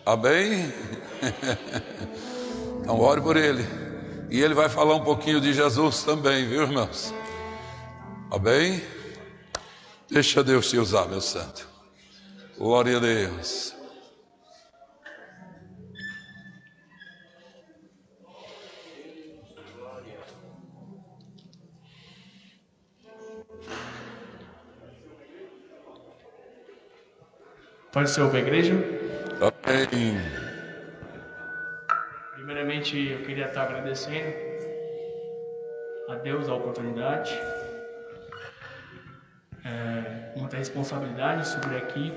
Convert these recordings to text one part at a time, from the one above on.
Amém? Então ore por ele. E ele vai falar um pouquinho de Jesus também, viu, irmãos? Amém? Deixa Deus te usar, meu santo. Glória a Deus. Pode ser para a igreja? Amém. Primeiramente, eu queria estar agradecendo a Deus a oportunidade, muita responsabilidade sobre aqui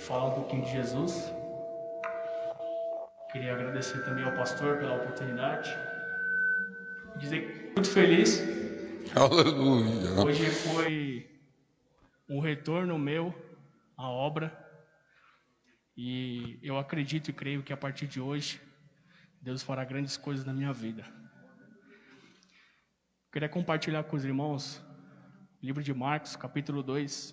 falar um pouquinho de Jesus. Queria agradecer também ao pastor pela oportunidade. Dizer que estou muito feliz. Aleluia. Hoje foi um retorno meu à obra. E eu acredito e creio que a partir de hoje, Deus fará grandes coisas na minha vida. Queria compartilhar com os irmãos o livro de Marcos, capítulo 2.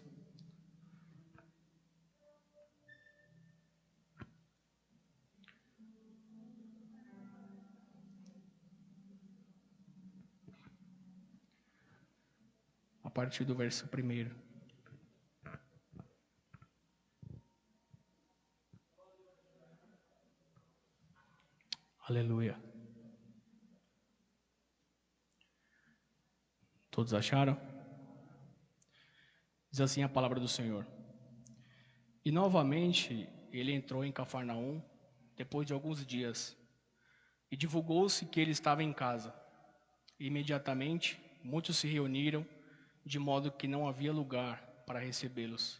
A partir do verso 1. Aleluia. Todos acharam? Diz assim a palavra do Senhor. E novamente ele entrou em Cafarnaum, depois de alguns dias, e divulgou-se que ele estava em casa. E imediatamente muitos se reuniram, de modo que não havia lugar para recebê-los,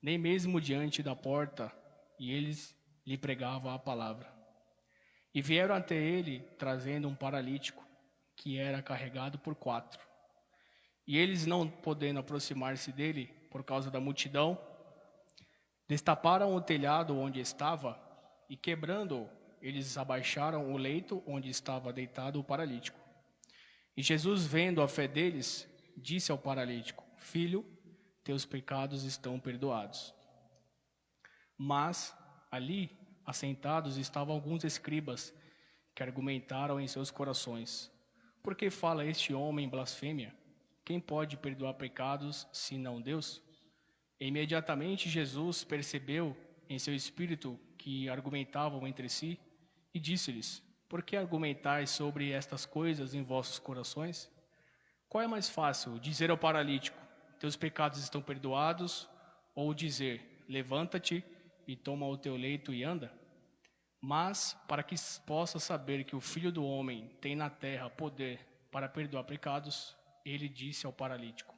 nem mesmo diante da porta, e eles lhe pregavam a palavra. E vieram até ele, trazendo um paralítico, que era carregado por 4. E eles, não podendo aproximar-se dele, por causa da multidão, destaparam o telhado onde estava, e quebrando-o, eles abaixaram o leito onde estava deitado o paralítico. E Jesus, vendo a fé deles, disse ao paralítico: Filho, teus pecados estão perdoados. Mas ali, assentados, estavam alguns escribas, que argumentaram em seus corações: Por que fala este homem blasfêmia? Quem pode perdoar pecados, senão Deus? E imediatamente Jesus percebeu em seu espírito que argumentavam entre si, e disse-lhes: Por que argumentais sobre estas coisas em vossos corações? Qual é mais fácil, dizer ao paralítico: Teus pecados estão perdoados, ou dizer: Levanta-te e toma o teu leito e anda? Mas, para que possa saber que o Filho do Homem tem na terra poder para perdoar pecados, ele disse ao paralítico: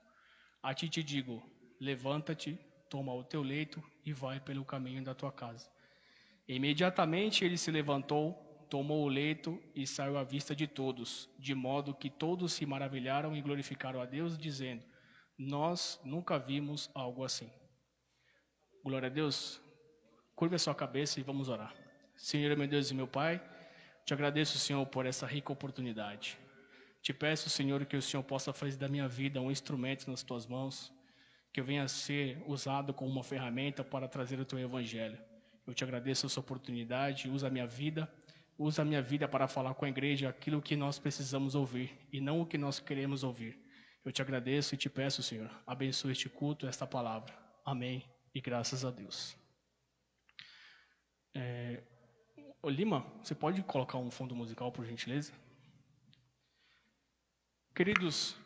A ti te digo, levanta-te, toma o teu leito e vai pelo caminho da tua casa. Imediatamente ele se levantou, tomou o leito e saiu à vista de todos, de modo que todos se maravilharam e glorificaram a Deus, dizendo: Nós nunca vimos algo assim. Glória a Deus. Curva a sua cabeça e vamos orar. Senhor, meu Deus e meu Pai, te agradeço, Senhor, por essa rica oportunidade. Te peço, Senhor, que o Senhor possa fazer da minha vida um instrumento nas tuas mãos, que eu venha a ser usado como uma ferramenta para trazer o teu evangelho. Eu te agradeço essa oportunidade, usa a minha vida para falar com a igreja aquilo que nós precisamos ouvir e não o que nós queremos ouvir. Eu te agradeço e te peço, Senhor, abençoe este culto, esta palavra. Amém e graças a Deus. Ô Lima, você pode colocar um fundo musical, por gentileza? Queridos,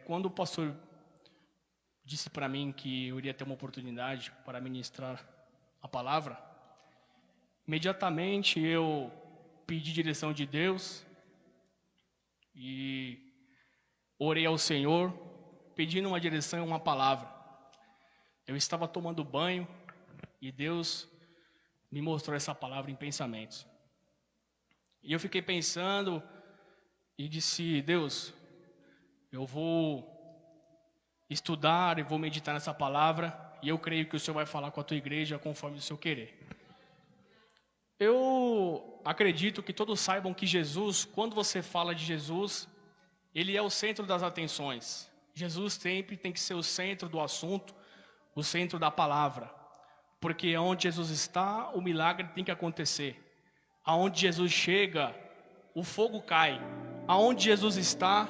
quando o pastor disse para mim que eu iria ter uma oportunidade para ministrar a palavra, imediatamente eu pedi direção de Deus e orei ao Senhor, pedindo uma direção e uma palavra. Eu estava tomando banho e Deus me mostrou essa palavra em pensamentos. E eu fiquei pensando e disse: Deus, eu vou estudar e vou meditar nessa palavra, e eu creio que o Senhor vai falar com a tua igreja conforme o seu querer. Eu acredito que todos saibam que Jesus, quando você fala de Jesus, ele é o centro das atenções. Jesus sempre tem que ser o centro do assunto, o centro da palavra. Porque onde Jesus está, o milagre tem que acontecer. Aonde Jesus chega, o fogo cai. Aonde Jesus está,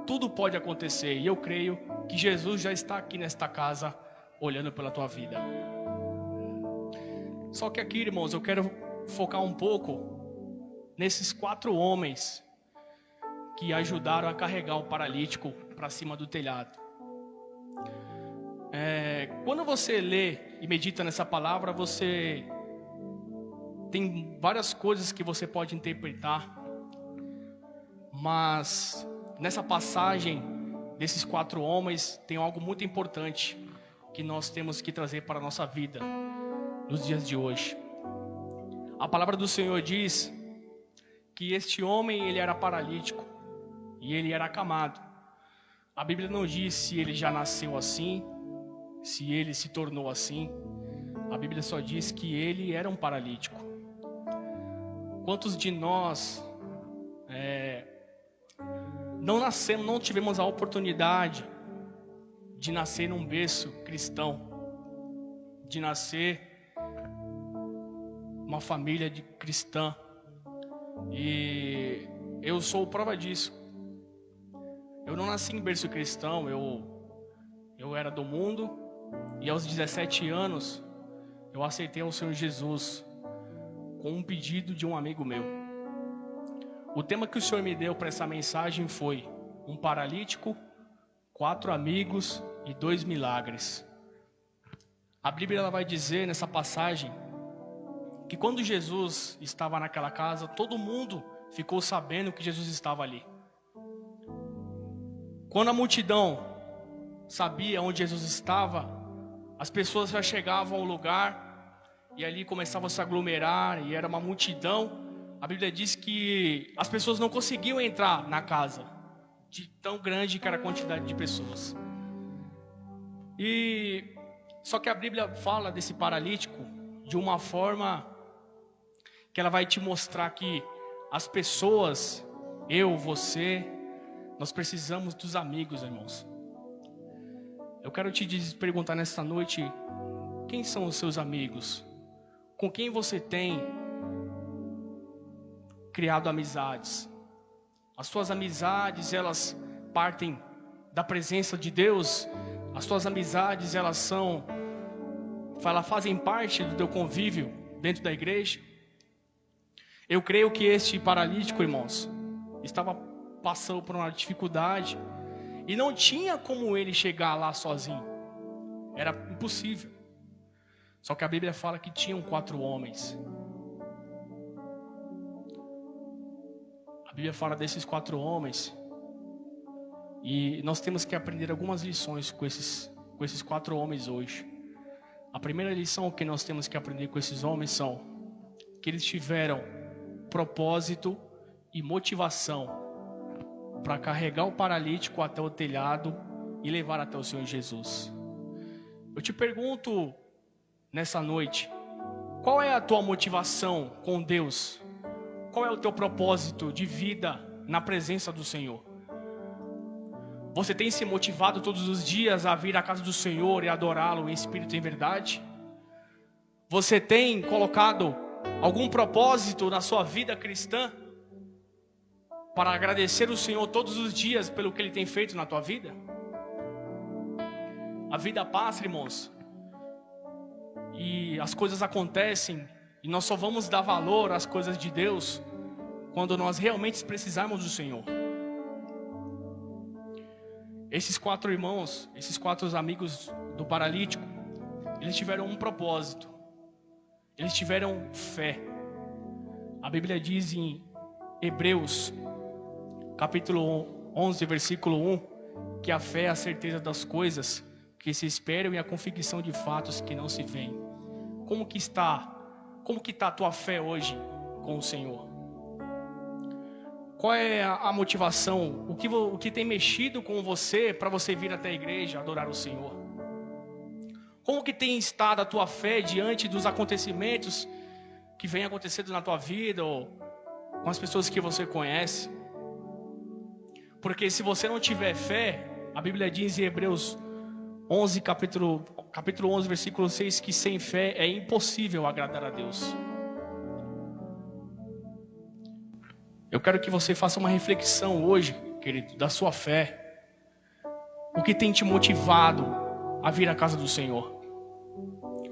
tudo pode acontecer. E eu creio que Jesus já está aqui nesta casa, olhando pela tua vida. Só que aqui, irmãos, eu quero focar um pouco nesses 4 homens que ajudaram a carregar o paralítico para cima do telhado. Quando você lê e medita nessa palavra, você tem várias coisas que você pode interpretar. Mas nessa passagem desses 4 homens tem algo muito importante que nós temos que trazer para a nossa vida nos dias de hoje. A palavra do Senhor diz que este homem, ele era paralítico e ele era acamado. A Bíblia não diz se ele já nasceu assim, se ele se tornou assim. A Bíblia só diz que ele era um paralítico. Quantos de nós não tivemos a oportunidade de nascer num berço cristão, de nascer uma família de cristã? E eu sou prova disso. Eu não nasci em berço cristão, eu era do mundo, e aos 17 anos eu aceitei o Senhor Jesus com um pedido de um amigo meu. O tema que o Senhor me deu para essa mensagem foi um paralítico, 4 amigos e 2 milagres. A Bíblia ela vai dizer nessa passagem que quando Jesus estava naquela casa, todo mundo ficou sabendo que Jesus estava ali. Quando a multidão sabia onde Jesus estava, as pessoas já chegavam ao lugar e ali começavam a se aglomerar e era uma multidão. A Bíblia diz que as pessoas não conseguiam entrar na casa, de tão grande que era a quantidade de pessoas. Só que a Bíblia fala desse paralítico de uma forma que ela vai te mostrar que as pessoas, eu, você, nós precisamos dos amigos, irmãos. Eu quero te perguntar nesta noite, quem são os seus amigos? Com quem você tem criado amizades? As suas amizades, elas partem da presença de Deus? As suas amizades, elas fazem parte do teu convívio dentro da igreja? Eu creio que este paralítico, irmãos, estava passando por uma dificuldade e não tinha como ele chegar lá sozinho. Era impossível. Só que a Bíblia fala que tinham 4 homens. A Bíblia fala desses 4 homens. E nós temos que aprender algumas lições com esses 4 homens hoje. A primeira lição que nós temos que aprender com esses homens são que eles tiveram propósito e motivação para carregar o paralítico até o telhado e levar até o Senhor Jesus. Eu te pergunto nessa noite, qual é a tua motivação com Deus? Qual é o teu propósito de vida na presença do Senhor? Você tem se motivado todos os dias a vir à casa do Senhor e adorá-lo em espírito e em verdade? Você tem colocado algum propósito na sua vida cristã para agradecer o Senhor todos os dias pelo que Ele tem feito na tua vida? A vida passa, irmãos, e as coisas acontecem, e nós só vamos dar valor às coisas de Deus quando nós realmente precisarmos do Senhor. Esses 4 irmãos, esses 4 amigos do paralítico, eles tiveram um propósito. Eles tiveram fé. A Bíblia diz em Hebreus, capítulo 11, versículo 1, que a fé é a certeza das coisas que se esperam e a convicção de fatos que não se veem. Como que está a tua fé hoje com o Senhor? Qual é a motivação? O que tem mexido com você para você vir até a igreja adorar o Senhor? Como que tem estado a tua fé diante dos acontecimentos que vem acontecendo na tua vida ou com as pessoas que você conhece? Porque se você não tiver fé, a Bíblia diz em Hebreus 11, capítulo capítulo 11, versículo 6, que sem fé é impossível agradar a Deus. Eu quero que você faça uma reflexão hoje, querido, da sua fé. O que tem te motivado a vir à casa do Senhor?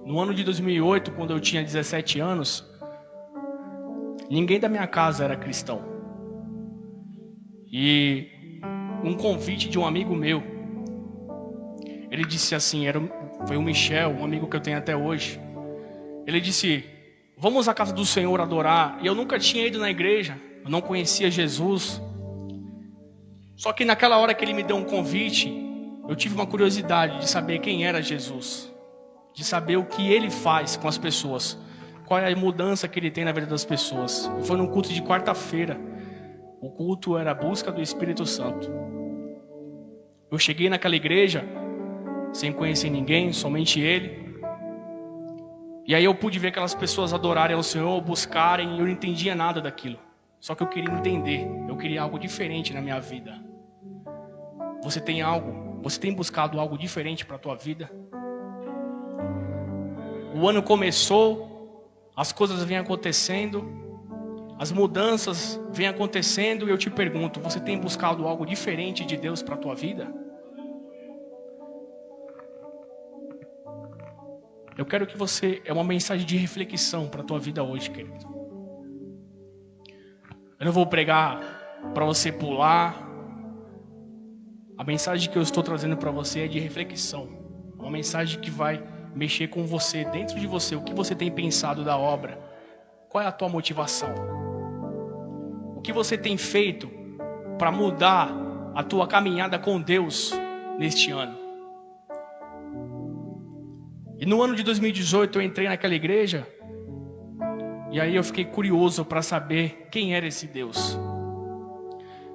No ano de 2008, quando eu tinha 17 anos, ninguém da minha casa era cristão. E um convite de um amigo meu, ele disse assim, foi o Michel, um amigo que eu tenho até hoje. Ele disse, vamos à casa do Senhor adorar. E eu nunca tinha ido na igreja, eu não conhecia Jesus. Só que naquela hora que ele me deu um convite, eu tive uma curiosidade de saber quem era Jesus, de saber o que ele faz com as pessoas, qual é a mudança que ele tem na vida das pessoas. Foi num culto de quarta-feira. O culto era a busca do Espírito Santo. Eu cheguei naquela igreja sem conhecer ninguém, somente ele. E aí eu pude ver aquelas pessoas adorarem ao Senhor, buscarem, e eu não entendia nada daquilo. Só que eu queria entender, eu queria algo diferente na minha vida. Você tem buscado algo diferente para a tua vida? O ano começou, as coisas vêm acontecendo, as mudanças vêm acontecendo, e eu te pergunto, você tem buscado algo diferente de Deus para a tua vida? Eu quero que é uma mensagem de reflexão para a tua vida hoje, querido. Eu não vou pregar para você pular. A mensagem que eu estou trazendo para você é de reflexão. Uma mensagem que vai mexer com você, dentro de você. O que você tem pensado da obra? Qual é a tua motivação? O que você tem feito para mudar a tua caminhada com Deus neste ano? E no ano de 2018 eu entrei naquela igreja, e aí eu fiquei curioso para saber quem era esse Deus.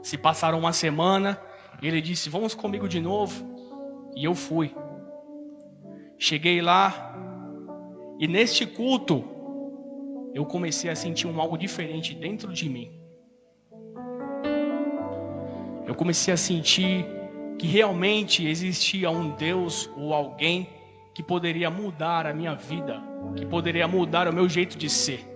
Se passaram uma semana, ele disse, vamos comigo de novo, e eu fui. Cheguei lá, e neste culto, eu comecei a sentir algo diferente dentro de mim. Eu comecei a sentir que realmente existia um Deus ou alguém que poderia mudar a minha vida, que poderia mudar o meu jeito de ser.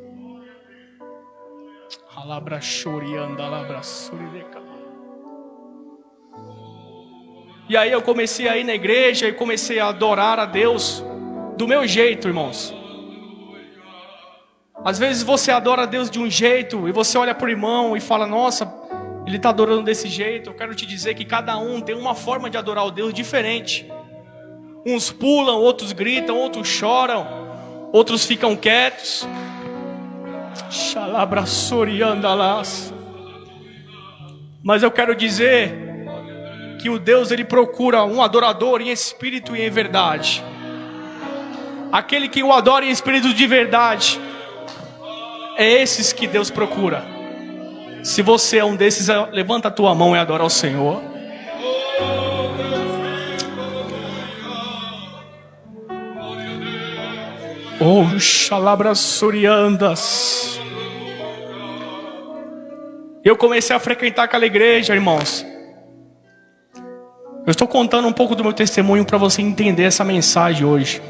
E aí eu comecei a ir na igreja e comecei a adorar a Deus do meu jeito, irmãos. Às vezes você adora a Deus de um jeito e você olha para o irmão e fala, nossa, ele está adorando desse jeito. Eu quero te dizer que cada um tem uma forma de adorar o Deus diferente. Uns pulam, outros gritam, outros choram, outros ficam quietos. Mas eu quero dizer que o Deus, ele procura um adorador em espírito e em verdade. Aquele que o adora em espírito de verdade, é esses que Deus procura. Se você é um desses, levanta a tua mão e adora ao Senhor. Oh, xalabrassuriandas. Eu comecei a frequentar aquela igreja, irmãos. Eu estou contando um pouco do meu testemunho para você entender essa mensagem hoje.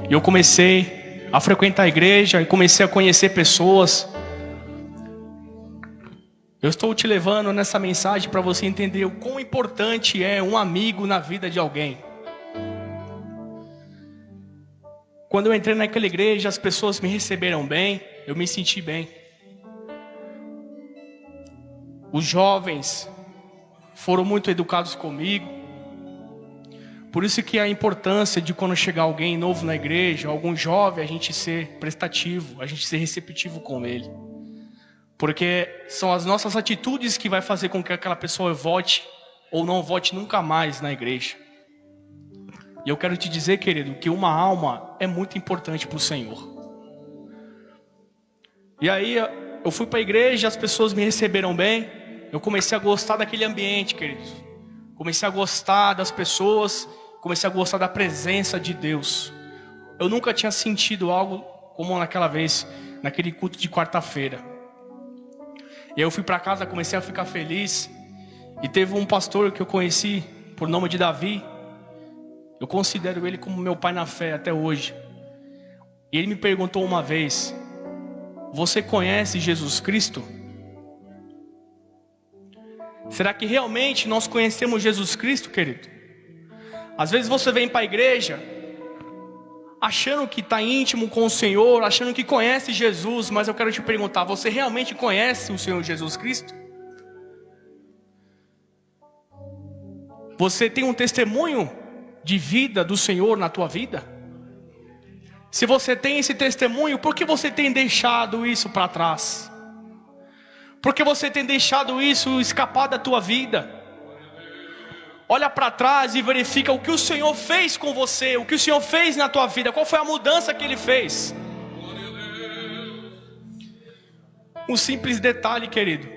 E eu comecei a frequentar a igreja e comecei a conhecer pessoas. Eu estou te levando nessa mensagem para você entender o quão importante é um amigo na vida de alguém. Quando eu entrei naquela igreja, as pessoas me receberam bem, eu me senti bem. Os jovens foram muito educados comigo. Por isso que a importância de quando chegar alguém novo na igreja, algum jovem, a gente ser prestativo, a gente ser receptivo com ele. Porque são as nossas atitudes que vai fazer com que aquela pessoa volte ou não volte nunca mais na igreja. E eu quero te dizer, querido, que uma alma é muito importante para o Senhor. E aí eu fui para a igreja, as pessoas me receberam bem. Eu comecei a gostar daquele ambiente, queridos. Comecei a gostar das pessoas, comecei a gostar da presença de Deus. Eu nunca tinha sentido algo como naquela vez, naquele culto de quarta-feira. E aí eu fui para casa, comecei a ficar feliz. E teve um pastor que eu conheci, por nome de Davi. Eu considero ele como meu pai na fé até hoje. E ele me perguntou uma vez: você conhece Jesus Cristo? Será que realmente nós conhecemos Jesus Cristo, querido? Às vezes você vem para a igreja achando que está íntimo com o Senhor, achando que conhece Jesus, mas eu quero te perguntar: você realmente conhece o Senhor Jesus Cristo? Você tem um testemunho de vida do Senhor na tua vida? Se você tem esse testemunho, por que você tem deixado isso para trás? Por que você tem deixado isso escapar da tua vida? Olha para trás e verifica o que o Senhor fez com você, o que o Senhor fez na tua vida, qual foi a mudança que Ele fez. Um simples detalhe, querido.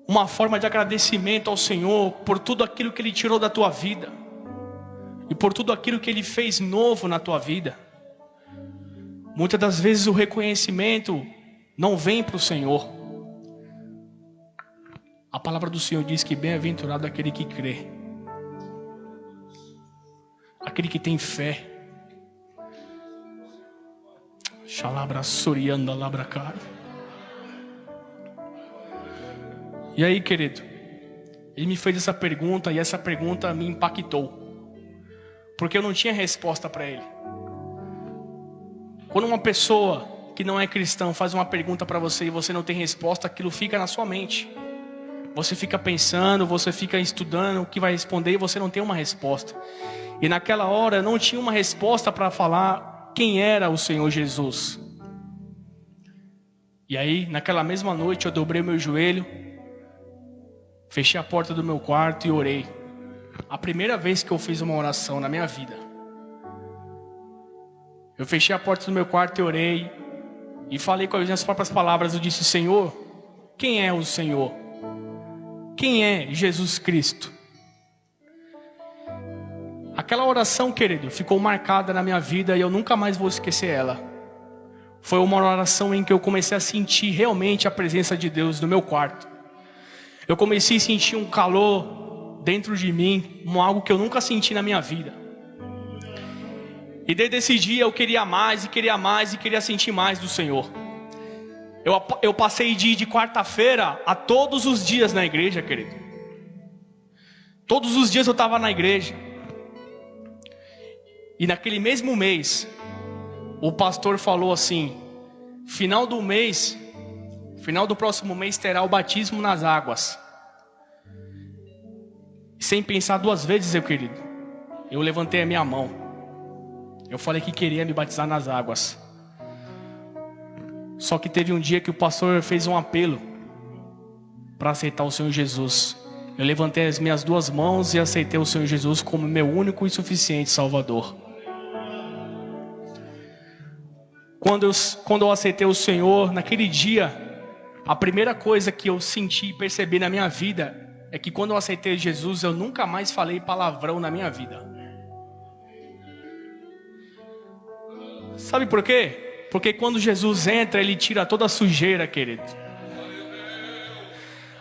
Uma forma de agradecimento ao Senhor por tudo aquilo que Ele tirou da tua vida e por tudo aquilo que Ele fez novo na tua vida. Muitas das vezes o reconhecimento não vem para o Senhor. A palavra do Senhor diz que bem-aventurado aquele que crê, aquele que tem fé. Xalabra sorianda labracar. E aí, querido, ele me fez essa pergunta e essa pergunta me impactou, porque eu não tinha resposta para ele. Quando uma pessoa que não é cristã faz uma pergunta para você e você não tem resposta, aquilo fica na sua mente. Você fica pensando, você fica estudando o que vai responder e você não tem uma resposta. E naquela hora eu não tinha uma resposta para falar quem era o Senhor Jesus. E aí, naquela mesma noite, eu dobrei meu joelho, fechei a porta do meu quarto e orei. A primeira vez que eu fiz uma oração na minha vida. Eu fechei a porta do meu quarto e orei. E falei com as minhas próprias palavras. Eu disse: Senhor, quem é o Senhor? Quem é Jesus Cristo? Aquela oração, querido, ficou marcada na minha vida e eu nunca mais vou esquecer ela. Foi uma oração em que eu comecei a sentir realmente a presença de Deus no meu quarto. Eu comecei a sentir um calor dentro de mim, algo que eu nunca senti na minha vida. E desde esse dia eu queria mais e queria mais e queria sentir mais do Senhor. Eu passei de quarta-feira a todos os dias na igreja, querido. Todos os dias eu estava na igreja. E naquele mesmo mês, o pastor falou assim: final do mês, final do próximo mês terá o batismo nas águas. Sem pensar duas vezes, meu querido, eu levantei a minha mão. Eu falei que queria me batizar nas águas. Só que teve um dia que o pastor fez um apelo para aceitar o Senhor Jesus. Eu levantei as minhas duas mãos e aceitei o Senhor Jesus como meu único e suficiente Salvador. Quando eu aceitei o Senhor, naquele dia, a primeira coisa que eu senti e percebi na minha vida é que quando eu aceitei Jesus, eu nunca mais falei palavrão na minha vida. Sabe por quê? Porque quando Jesus entra, Ele tira toda a sujeira, querido.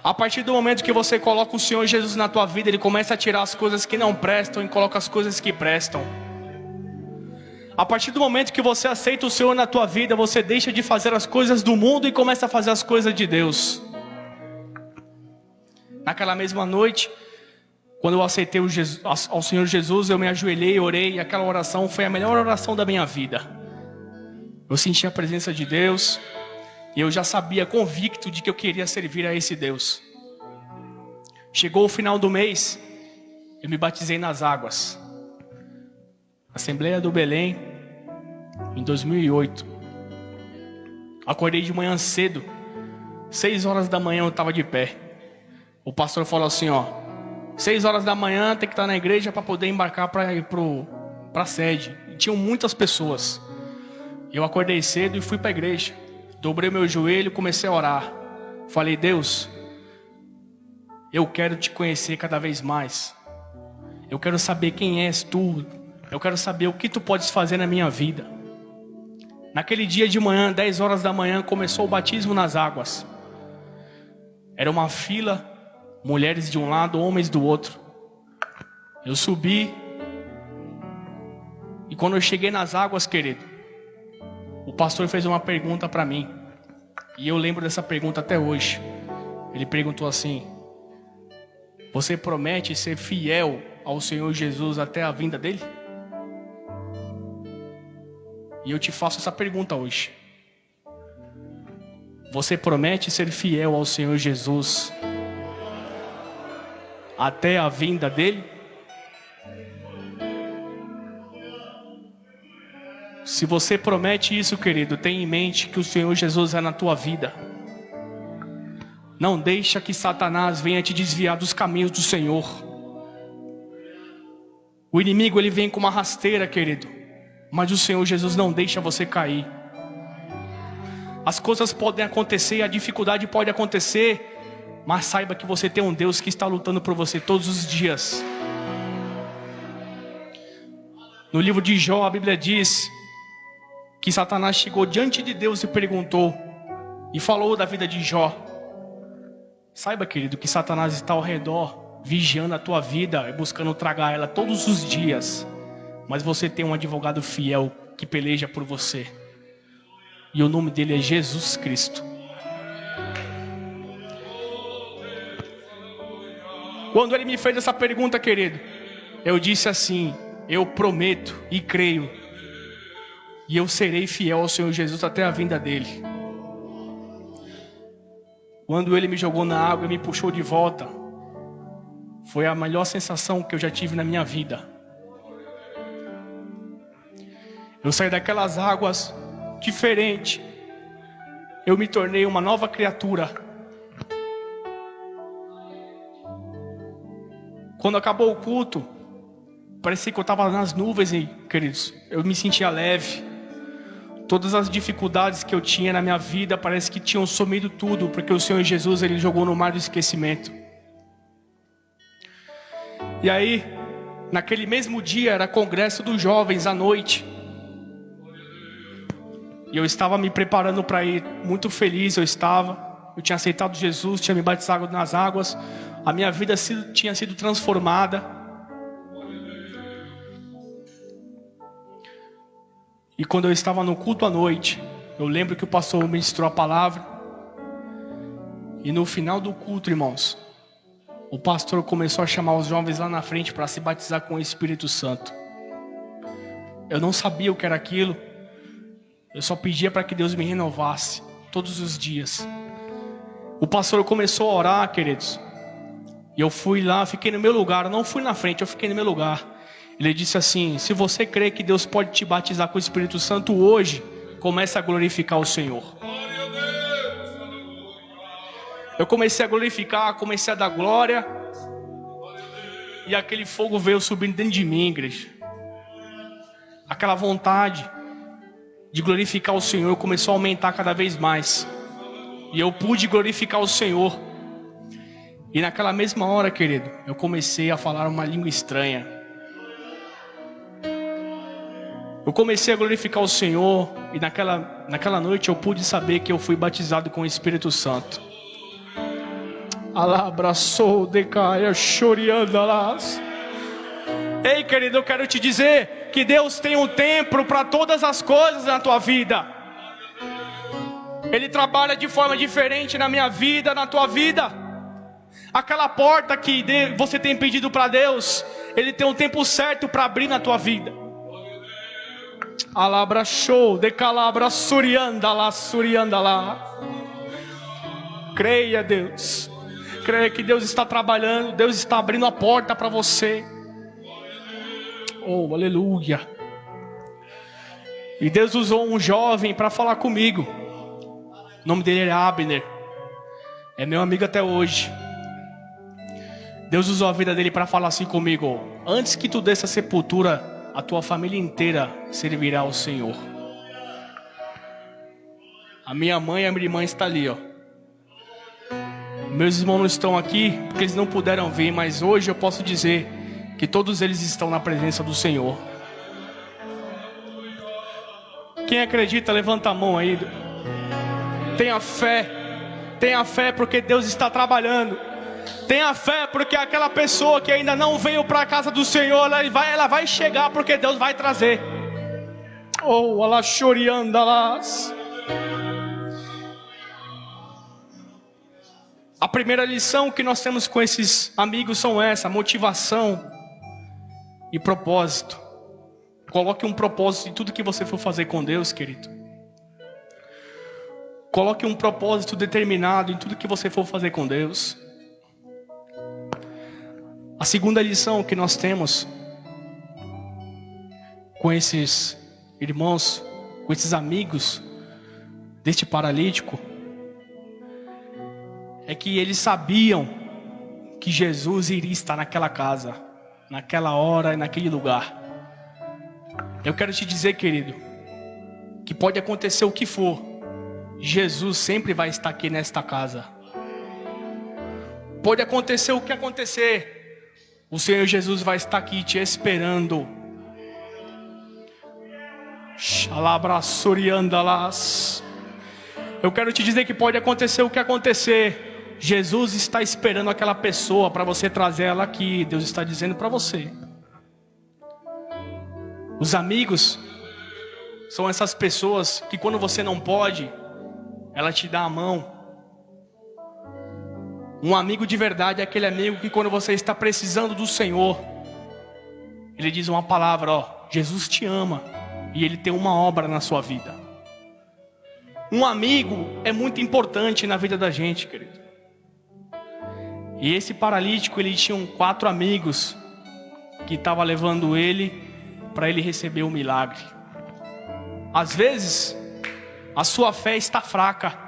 A partir do momento que você coloca o Senhor Jesus na tua vida, Ele começa a tirar as coisas que não prestam e coloca as coisas que prestam. A partir do momento que você aceita o Senhor na tua vida, você deixa de fazer as coisas do mundo e começa a fazer as coisas de Deus. Naquela mesma noite, quando eu aceitei ao Senhor Jesus, eu me ajoelhei, orei, e aquela oração foi a melhor oração da minha vida. Eu senti a presença de Deus e eu já sabia, convicto de que eu queria servir a esse Deus. Chegou o final do mês, eu me batizei nas águas. Assembleia do Belém, em 2008. Acordei de manhã cedo, 6 horas da manhã eu estava de pé. O pastor falou assim, 6 horas da manhã tem que estar na igreja para poder embarcar para ir para a sede. E tinham muitas pessoas. Eu acordei cedo e fui para a igreja. Dobrei meu joelho e comecei a orar. Falei: Deus, eu quero te conhecer cada vez mais. Eu quero saber quem és tu. Eu quero saber o que tu podes fazer na minha vida. Naquele dia de manhã, 10 horas da manhã, começou o batismo nas águas. Era uma fila, mulheres de um lado, homens do outro. Eu subi. E quando eu cheguei nas águas, querido, o pastor fez uma pergunta para mim. E eu lembro dessa pergunta até hoje. Ele perguntou assim: você promete ser fiel ao Senhor Jesus até a vinda dele? E eu te faço essa pergunta hoje. Você promete ser fiel ao Senhor Jesus até a vinda dele? Se você promete isso, querido, tenha em mente que o Senhor Jesus é na tua vida. Não deixa que Satanás venha te desviar dos caminhos do Senhor. O inimigo, ele vem com uma rasteira, querido, mas o Senhor Jesus não deixa você cair. As coisas podem acontecer, a dificuldade pode acontecer, mas saiba que você tem um Deus que está lutando por você todos os dias. No livro de Jó, a Bíblia diz que Satanás chegou diante de Deus e perguntou, e falou da vida de Jó. Saiba, querido, que Satanás está ao redor, vigiando a tua vida e buscando tragar ela todos os dias. Mas você tem um advogado fiel que peleja por você. E o nome dele é Jesus Cristo. Quando ele me fez essa pergunta, querido, eu disse assim: eu prometo e creio, e eu serei fiel ao Senhor Jesus até a vinda dele. Quando ele me jogou na água e me puxou de volta, foi a melhor sensação que eu já tive na minha vida. Eu saí daquelas águas diferente. Eu me tornei uma nova criatura. Quando acabou o culto, parecia que eu estava nas nuvens, e, queridos, eu me sentia leve. Todas as dificuldades que eu tinha na minha vida parece que tinham sumido tudo, porque o Senhor Jesus, ele jogou no mar do esquecimento. E aí, naquele mesmo dia, era congresso dos jovens à noite. E eu estava me preparando para ir, muito feliz eu tinha aceitado Jesus, tinha me batizado nas águas, a minha vida tinha sido transformada. E quando eu estava no culto à noite, eu lembro que o pastor ministrou a palavra. E no final do culto, irmãos, o pastor começou a chamar os jovens lá na frente para se batizar com o Espírito Santo. Eu não sabia o que era aquilo. Eu só pedia para que Deus me renovasse todos os dias. O pastor começou a orar, queridos. E eu fui lá, fiquei no meu lugar. Eu não fui na frente, eu fiquei no meu lugar. Ele disse assim: se você crê que Deus pode te batizar com o Espírito Santo hoje, comece a glorificar o Senhor. Eu comecei a glorificar, comecei a dar glória. E aquele fogo veio subindo dentro de mim, igreja. Aquela vontade de glorificar o Senhor começou a aumentar cada vez mais. E eu pude glorificar o Senhor. E naquela mesma hora, querido, eu comecei a falar uma língua estranha. Eu comecei a glorificar o Senhor. E naquela noite eu pude saber que eu fui batizado com o Espírito Santo. Alabraçou, decaia, choriandalas. Ei, querido, eu quero te dizer que Deus tem um tempo para todas as coisas na tua vida. Ele trabalha de forma diferente na minha vida, na tua vida. Aquela porta que você tem pedido para Deus, Ele tem um tempo certo para abrir na tua vida. Alabra show, decalabra surianda lá. Creia, Deus. Creia que Deus está trabalhando, Deus está abrindo a porta para você. Oh, aleluia. E Deus usou um jovem para falar comigo. O nome dele é Abner. É meu amigo até hoje. Deus usou a vida dele para falar assim comigo: antes que tu desça a sepultura, a tua família inteira servirá ao Senhor. A minha mãe e a minha irmã estão ali, ó. Meus irmãos não estão aqui porque eles não puderam vir, mas hoje eu posso dizer que todos eles estão na presença do Senhor. Quem acredita, levanta a mão aí. Tenha fé porque Deus está trabalhando. Tenha fé, porque aquela pessoa que ainda não veio para a casa do Senhor, ela vai chegar, porque Deus vai trazer. Oh, alaxoriandalas. A primeira lição que nós temos com esses amigos são essa: motivação e propósito. Coloque um propósito em tudo que você for fazer com Deus, querido. Coloque um propósito determinado em tudo que você for fazer com Deus. A segunda lição que nós temos com esses irmãos, com esses amigos deste paralítico, é que eles sabiam que Jesus iria estar naquela casa, naquela hora e naquele lugar. Eu quero te dizer, querido, que pode acontecer o que for, Jesus sempre vai estar aqui nesta casa. Pode acontecer o que acontecer, o Senhor Jesus vai estar aqui te esperando. Eu quero te dizer que pode acontecer o que acontecer, Jesus está esperando aquela pessoa para você trazer ela aqui. Deus está dizendo para você. Os amigos são essas pessoas que quando você não pode, ela te dá a mão. Um amigo de verdade é aquele amigo que quando você está precisando do Senhor, ele diz uma palavra: ó, Jesus te ama e Ele tem uma obra na sua vida. Um amigo é muito importante na vida da gente, querido. E esse paralítico, ele tinha 4 amigos que estavam levando ele para ele receber o milagre. Às vezes, a sua fé está fraca,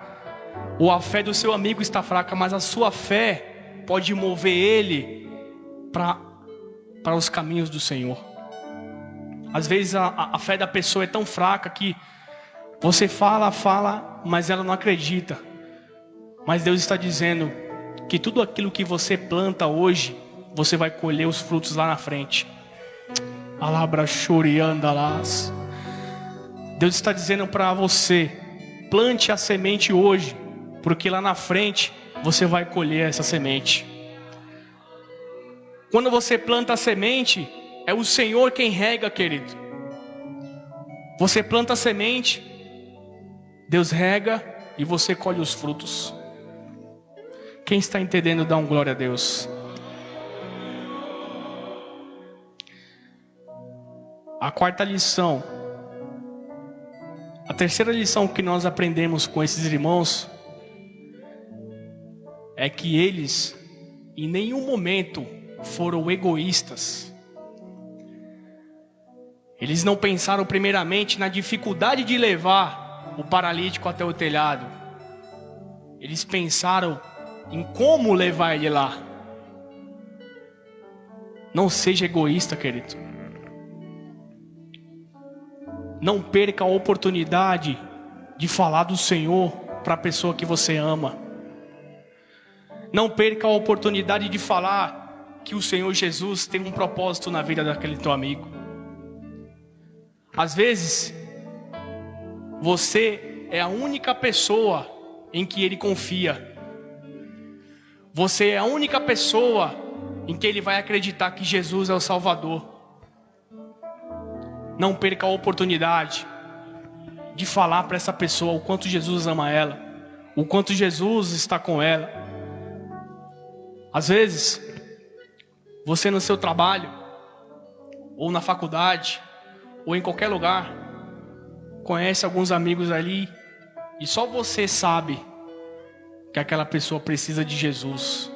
ou a fé do seu amigo está fraca, mas a sua fé pode mover ele para os caminhos do Senhor. Às vezes a fé da pessoa é tão fraca que você fala, mas ela não acredita. Mas Deus está dizendo que tudo aquilo que você planta hoje, você vai colher os frutos lá na frente. Alabrachoriandalas. Deus está dizendo para você: plante a semente hoje, porque lá na frente você vai colher essa semente. Quando você planta a semente, é o Senhor quem rega, querido. Você planta a semente, Deus rega e você colhe os frutos. Quem está entendendo, dá um glória a Deus. A quarta lição, a terceira lição que nós aprendemos com esses irmãos é que eles em nenhum momento foram egoístas. Eles não pensaram primeiramente na dificuldade de levar o paralítico até o telhado. Eles pensaram em como levar ele lá. Não seja egoísta, querido. Não perca a oportunidade de falar do Senhor para a pessoa que você ama. Não perca a oportunidade de falar que o Senhor Jesus tem um propósito na vida daquele teu amigo. Às vezes, você é a única pessoa em que ele confia. Você é a única pessoa em que ele vai acreditar que Jesus é o Salvador. Não perca a oportunidade de falar para essa pessoa o quanto Jesus ama ela, o quanto Jesus está com ela. Às vezes, você no seu trabalho, ou na faculdade, ou em qualquer lugar, conhece alguns amigos ali, e só você sabe que aquela pessoa precisa de Jesus.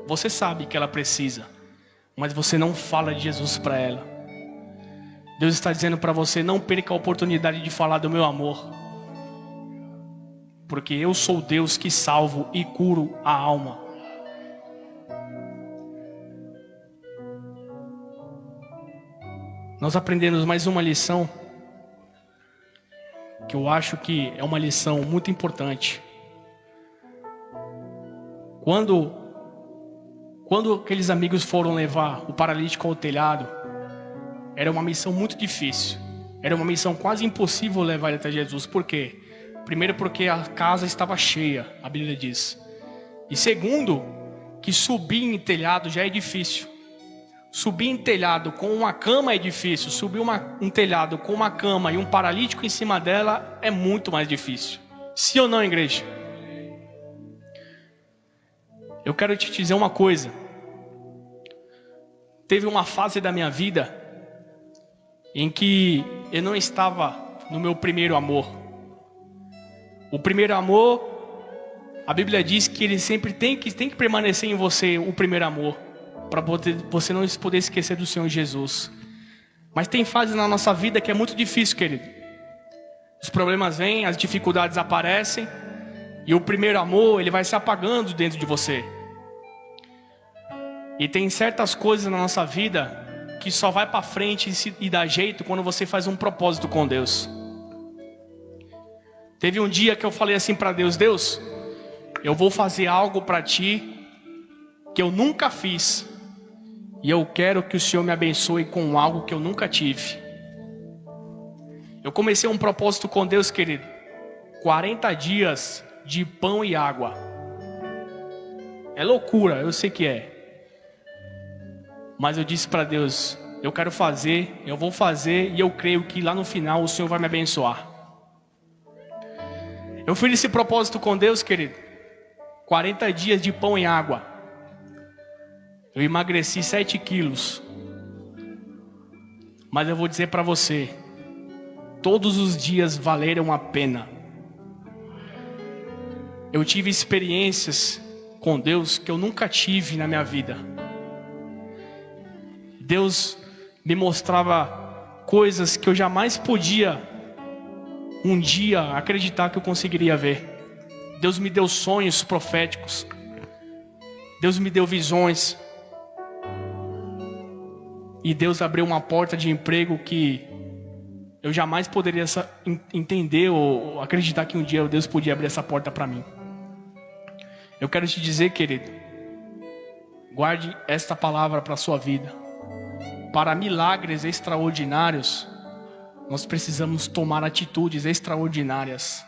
Você sabe que ela precisa, mas você não fala de Jesus para ela. Deus está dizendo para você: não perca a oportunidade de falar do meu amor, porque eu sou Deus que salvo e curo a alma. Nós aprendemos mais uma lição, que eu acho que é uma lição muito importante. Quando aqueles amigos foram levar o paralítico ao telhado, era uma missão muito difícil. Era uma missão quase impossível levar ele até Jesus. Por quê? Primeiro, porque a casa estava cheia, a Bíblia diz. E segundo, que subir em telhado já é difícil. Subir em telhado com uma cama é difícil. Subir um telhado com uma cama e um paralítico em cima dela é muito mais difícil. Sim ou não, igreja? Eu quero te dizer uma coisa. Teve uma fase da minha vida em que eu não estava no meu primeiro amor. O primeiro amor, a Bíblia diz que ele sempre tem que permanecer em você, o primeiro amor, para você não poder esquecer do Senhor Jesus. Mas tem fases na nossa vida que é muito difícil, querido. Os problemas vêm, as dificuldades aparecem, e o primeiro amor, ele vai se apagando dentro de você. E tem certas coisas na nossa vida que só vai para frente e dá jeito quando você faz um propósito com Deus. Teve um dia que eu falei assim para Deus: Deus, eu vou fazer algo para Ti que eu nunca fiz, e eu quero que o Senhor me abençoe com algo que eu nunca tive. Eu comecei um propósito com Deus, querido. 40 dias de pão e água. É loucura, eu sei que é. Mas eu disse para Deus: eu quero fazer, eu vou fazer, e eu creio que lá no final o Senhor vai me abençoar. Eu fiz esse propósito com Deus, querido. 40 dias de pão e água. Eu emagreci 7 quilos. Mas eu vou dizer para você, todos os dias valeram a pena. Eu tive experiências com Deus que eu nunca tive na minha vida. Deus me mostrava coisas que eu jamais podia um dia acreditar que eu conseguiria ver. Deus me deu sonhos proféticos. Deus me deu visões. E Deus abriu uma porta de emprego que eu jamais poderia entender ou acreditar que um dia Deus podia abrir essa porta para mim. Eu quero te dizer, querido, guarde esta palavra para a sua vida. Para milagres extraordinários, nós precisamos tomar atitudes extraordinárias.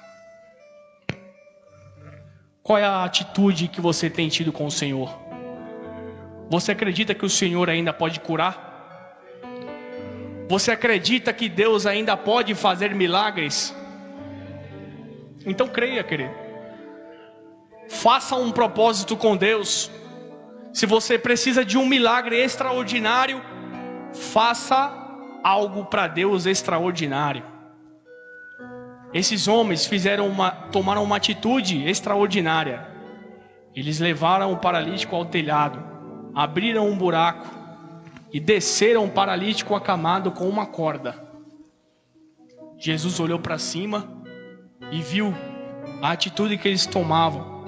Qual é a atitude que você tem tido com o Senhor? Você acredita que o Senhor ainda pode curar? Você acredita que Deus ainda pode fazer milagres? Então creia, querido. Faça um propósito com Deus. Se você precisa de um milagre extraordinário, faça algo para Deus extraordinário. Esses homens tomaram uma atitude extraordinária. Eles levaram o paralítico ao telhado, abriram um buraco e desceram o paralítico acamado com uma corda. Jesus olhou para cima e viu a atitude que eles tomavam.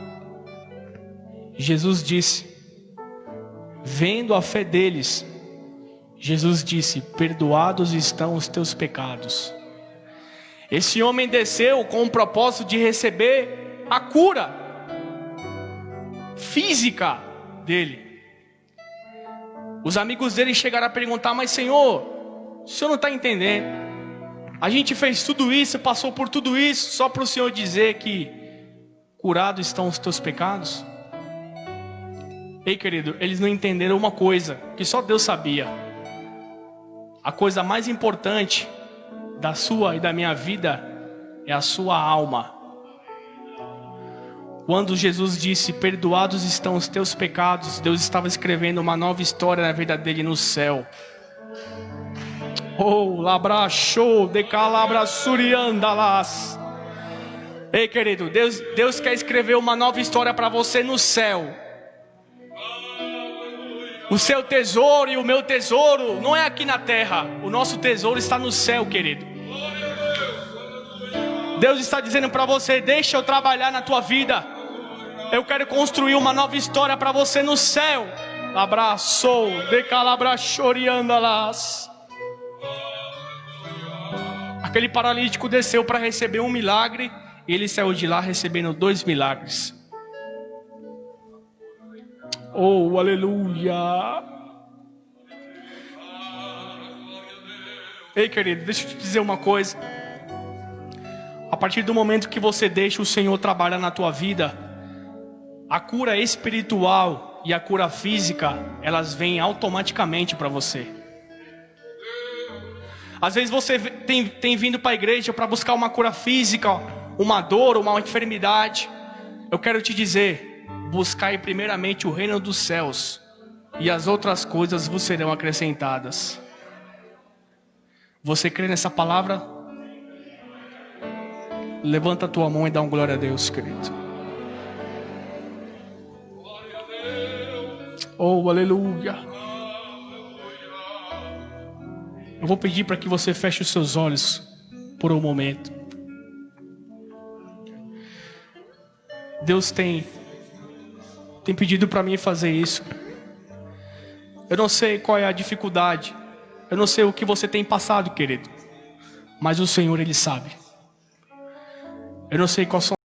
Jesus disse, vendo a fé deles, Jesus disse: perdoados estão os teus pecados. Esse homem desceu com o propósito de receber a cura física dele. Os amigos dele chegaram a perguntar: mas Senhor, o Senhor não está entendendo? A gente fez tudo isso, passou por tudo isso, só para o Senhor dizer que curados estão os teus pecados? Ei, querido, eles não entenderam uma coisa que só Deus sabia. A coisa mais importante da sua e da minha vida é a sua alma. Quando Jesus disse: perdoados estão os teus pecados, Deus estava escrevendo uma nova história na vida dele no céu. Oh, labrachou, decalabrasuriandalas. Ei, querido, Deus quer escrever uma nova história para você no céu. O seu tesouro e o meu tesouro não é aqui na terra. O nosso tesouro está no céu, querido. Deus está dizendo para você: deixa eu trabalhar na tua vida. Eu quero construir uma nova história para você no céu. Abraçou, decalabrachoriandalas. Aquele paralítico desceu para receber um milagre, e ele saiu de lá recebendo 2 milagres. Oh, aleluia. Ei, querido, deixa eu te dizer uma coisa. A partir do momento que você deixa o Senhor trabalhar na tua vida, a cura espiritual e a cura física, elas vêm automaticamente para você. Às vezes você tem vindo para a igreja para buscar uma cura física, uma dor, uma enfermidade. Eu quero te dizer, buscai primeiramente o reino dos céus, e as outras coisas vos serão acrescentadas. Você crê nessa palavra? Levanta a tua mão e dá um glória a Deus, querido. Oh, aleluia. Eu vou pedir para que você feche os seus olhos por um momento. Deus tem pedido para mim fazer isso. Eu não sei qual é a dificuldade. Eu não sei o que você tem passado, querido. Mas o Senhor, Ele sabe. Eu não sei quais são